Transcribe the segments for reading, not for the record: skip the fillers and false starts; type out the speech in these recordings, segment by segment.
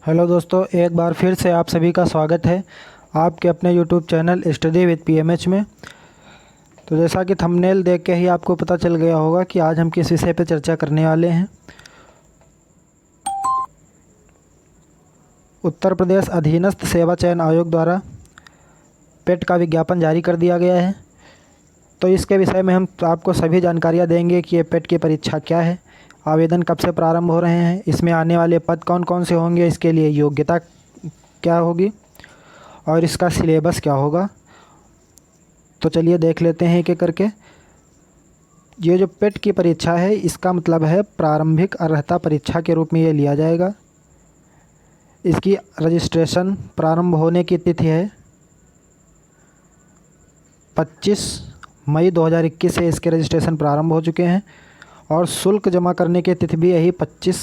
Hello दोस्तों, एक बार फिर से आप सभी का स्वागत है आपके अपने यूट्यूब चैनल स्टडी विद पीएमएच में। तो जैसा कि थंबनेल देख के ही आपको पता चल गया होगा कि आज हम किस विषय पर चर्चा करने वाले हैं। उत्तर प्रदेश अधीनस्थ सेवा चयन आयोग द्वारा पेट का विज्ञापन जारी कर दिया गया है। तो इसके विषय में हम आपको सभी जानकारियाँ देंगे कि ये पेट की परीक्षा क्या है, आवेदन कब से प्रारंभ हो रहे हैं, इसमें आने वाले पद कौन कौन से होंगे, इसके लिए योग्यता क्या होगी और इसका सिलेबस क्या होगा। तो चलिए देख लेते हैं एक एक करके। ये जो पेट की परीक्षा है इसका मतलब है प्रारंभिक अर्हता परीक्षा के रूप में ये लिया जाएगा। इसकी रजिस्ट्रेशन प्रारंभ होने की तिथि है 25 मई 2021 से इसके रजिस्ट्रेशन प्रारंभ हो चुके हैं और शुल्क जमा करने की तिथि भी यही 25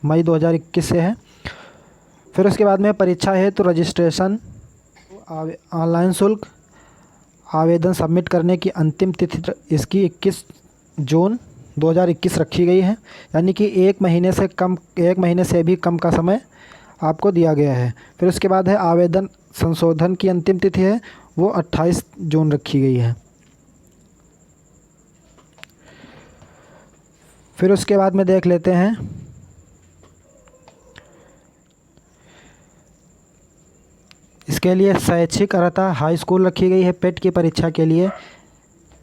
मई 2021 से है। फिर उसके बाद में परीक्षा है तो रजिस्ट्रेशन, ऑनलाइन शुल्क, आवेदन सबमिट करने की अंतिम तिथि इसकी 21 जून 2021 रखी गई है, यानी कि एक महीने से भी कम का समय आपको दिया गया है। फिर उसके बाद है आवेदन संशोधन की अंतिम तिथि है वो 28 जून रखी गई है। फिर उसके बाद में देख लेते हैं इसके लिए शैक्षिक अर्हता हाई स्कूल रखी गई है। पेट की परीक्षा के लिए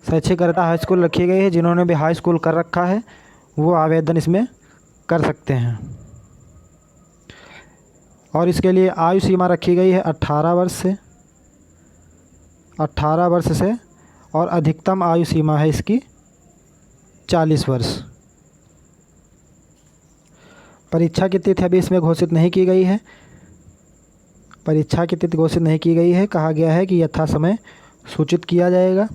शैक्षिक अर्हता हाई स्कूल रखी गई है। जिन्होंने भी हाई स्कूल कर रखा है वो आवेदन इसमें कर सकते हैं। और इसके लिए आयु सीमा रखी गई है 18 वर्ष से और अधिकतम आयु सीमा है इसकी 40 वर्ष। परीक्षा की तिथि अभी इसमें घोषित नहीं की गई है। कहा गया है कि यथा समय सूचित किया जाएगा।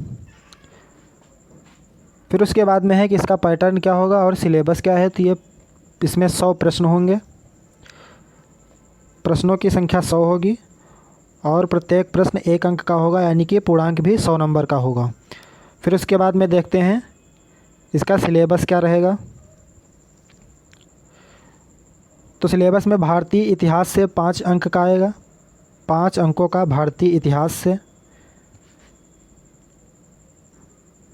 फिर उसके बाद में है कि इसका पैटर्न क्या होगा और सिलेबस क्या है। तो ये इसमें 100 प्रश्न होंगे, प्रश्नों की संख्या 100 होगी और प्रत्येक प्रश्न 1 अंक का होगा, यानी कि पूर्णांक भी 100 नंबर का होगा। फिर उसके बाद में देखते हैं इसका सिलेबस क्या रहेगा। तो सिलेबस में भारतीय इतिहास से 5 अंक का आएगा, 5 अंकों का भारतीय इतिहास से।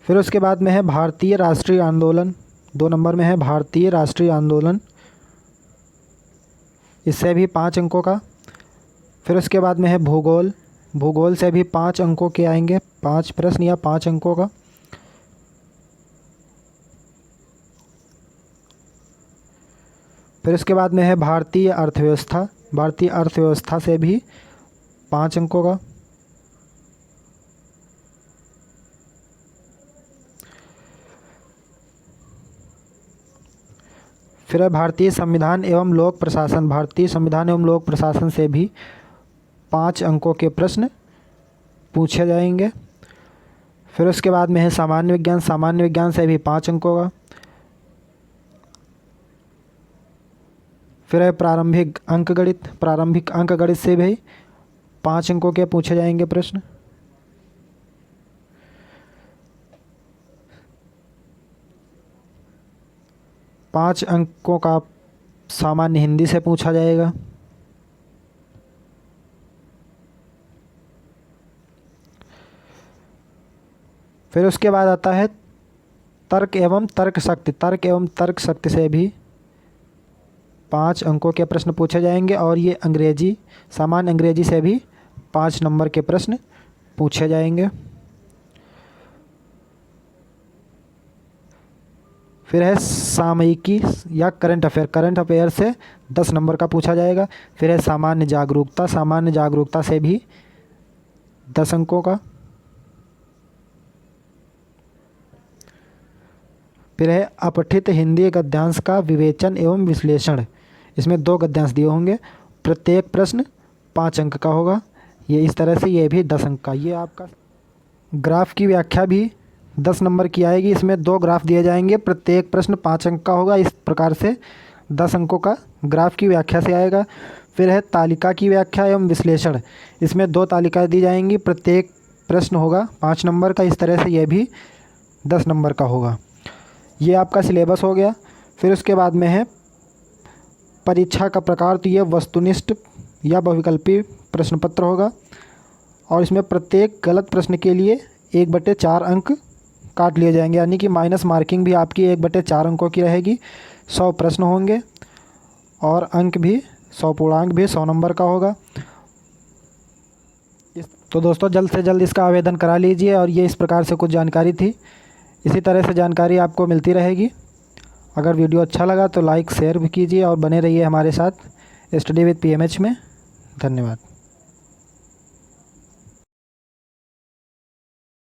फिर उसके बाद में है भारतीय राष्ट्रीय आंदोलन, 2 नंबर में है भारतीय राष्ट्रीय आंदोलन, इससे भी 5 अंकों का। फिर उसके बाद में है भूगोल, भूगोल से भी 5 अंकों के आएंगे, 5 प्रश्न या 5 अंकों का। फिर उसके बाद में है भारतीय अर्थव्यवस्था, भारतीय अर्थव्यवस्था से भी 5 अंकों का। फिर है भारतीय संविधान एवं लोक प्रशासन, भारतीय संविधान एवं लोक प्रशासन से भी 5 अंकों के प्रश्न पूछे जाएंगे। फिर उसके बाद में है सामान्य विज्ञान, सामान्य विज्ञान से भी 5 अंकों का। फिर है प्रारंभिक अंकगणित, प्रारंभिक अंकगणित से भी 5 अंकों के पूछे जाएंगे प्रश्न। पाँच अंकों का सामान्य हिंदी से पूछा जाएगा। फिर उसके बाद आता है तर्क एवं तर्क शक्ति, तर्क एवं तर्क शक्ति से भी 5 अंकों के प्रश्न पूछे जाएंगे और ये अंग्रेजी, सामान्य अंग्रेजी से भी 5 नंबर के प्रश्न पूछे जाएंगे। फिर है सामयिकी या करंट अफेयर, करंट अफेयर से 10 नंबर का पूछा जाएगा। फिर है सामान्य जागरूकता, सामान्य जागरूकता से भी 10 अंकों का। फिर है अपठित हिंदी गद्यांश का विवेचन एवं विश्लेषण, इसमें 2 गद्यांश दिए होंगे, प्रत्येक प्रश्न 5 अंक का होगा। ये इस तरह से ये भी 10 अंक का। ये आपका ग्राफ की व्याख्या भी 10 नंबर की आएगी, इसमें 2 ग्राफ दिए जाएंगे, प्रत्येक प्रश्न 5 अंक का होगा। इस प्रकार से 10 अंकों का ग्राफ की व्याख्या से आएगा। फिर है तालिका की व्याख्या एवं विश्लेषण, इसमें 2 तालिकाएँ दी जाएंगी, प्रत्येक प्रश्न होगा 5 नंबर का। इस तरह से यह भी 10 नंबर का होगा। ये आपका सिलेबस हो गया। फिर उसके बाद में है परीक्षा का प्रकार तो ये वस्तुनिष्ठ या बहुविकल्पी प्रश्न पत्र होगा और इसमें प्रत्येक गलत प्रश्न के लिए 1/4 अंक काट लिए जाएंगे, यानी कि माइनस मार्किंग भी आपकी 1/4 अंकों की रहेगी। 100 प्रश्न होंगे और अंक भी 100 पूर्णांक भी 100 नंबर का होगा। तो दोस्तों जल्द से जल्द इसका आवेदन करा लीजिए। और ये इस प्रकार से कुछ जानकारी थी, इसी तरह से जानकारी आपको मिलती रहेगी। अगर वीडियो अच्छा लगा तो लाइक शेयर भी कीजिए और बने रहिए हमारे साथ स्टडी विद PMH में। धन्यवाद।